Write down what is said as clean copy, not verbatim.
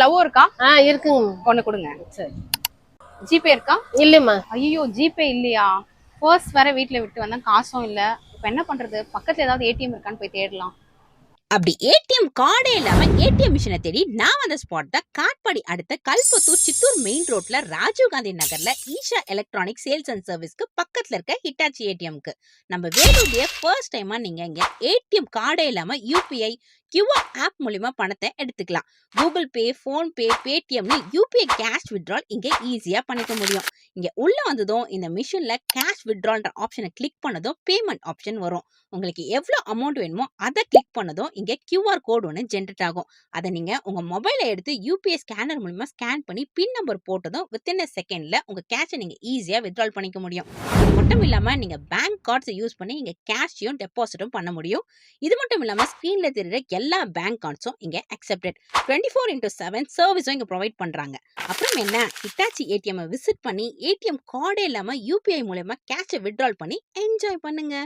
Love இருக்கா? இருக்குங்க. ஒண்ணு கொடுங்க. சரி. ஜிபே இருக்கா? இல்லம்மா. ஐயோ, ஜிபே இல்லையா? பர்ஸ் வேற வீட்ல விட்டு வந்தா, காசும் இல்ல. இப்ப என்ன பண்றது? பக்கத்துல ஏதாவது ஏடிஎம் இருக்கான்னு போய் தேடலாம். அப்படி ஏடிஎம் கார்டே இல்லாம ஏடிஎம் மிஷினை தேடி நான் வந்த ஸ்பாட் தான் காட்பாடி அடுத்த கல்பத்தூர் சித்தூர் மெயின் ரோட்ல ராஜீவ்காந்தி நகர்ல ஈஷா எலக்ட்ரானிக் சேல்ஸ் அண்ட் சர்வீஸ்க்கு பக்கத்துல இருக்க ஹிட்டாச்சி ஏடிஎம்க்கு நம்ம வேலூர்லயே ஃபர்ஸ்ட் டைமா நீங்க இங்க ஏடிஎம் கார்டே இல்லாம யூபிஐ கியூஆர் ஆப் மூலியமா பணத்தை எடுத்துக்கலாம். கூகுள் பே, போன் பே, பேடிஎம்னு யூபிஐ கேஷ் வித்ட்ரால் இங்க ஈஸியா பண்ணிக்க முடியும். இங்க உள்ள வந்ததும் இந்த மிஷின்ல கேஷ் வித்ட்ரால்ன்ற ஆப்ஷனை கிளிக் பண்ணதும் பேமெண்ட் ஆப்ஷன் வரும். உங்களுக்கு எவ்வளவு அமௌண்ட் வேணுமோ அதை கிளிக் பண்ணதும் இங்க கியூஆர் கோட் ஒன்று ஜென்ரேட் ஆகும். அதை நீங்க உங்க மொபைலை எடுத்து யூபிஐ ஸ்கேனர் மூலமா ஸ்கேன் பண்ணி பின் நம்பர் போட்டதும் வித்தின் செகண்ட்ல உங்க கேஷை நீங்க ஈஸியா வித்ட்ரால் பண்ணிக்க முடியும். இது மட்டும் இல்லாம நீங்க பேங்க் கார்ட்ஸ் யூஸ் பண்ணி இங்க கேஷையும் டெபாசிட்டும் பண்ண முடியும். இது மட்டும் இல்லாம ஸ்கிரீன்ல தெரியுற எல்லா பேங்க் கார்ட்ஸும் இங்க அக்செப்டட். 24/7 சர்வீஸும் இங்க ப்ரொவைட் பண்றாங்க. அப்புறம் என்ன, ஹிட்டாச்சி ஏடிஎம் விசிட் பண்ணி ஏடிஎம் கார்டே இல்லாம யூபிஐ மூலமா கேஷை வித்ட்ரால் பண்ணி என்ஜாய் பண்ணுங்க.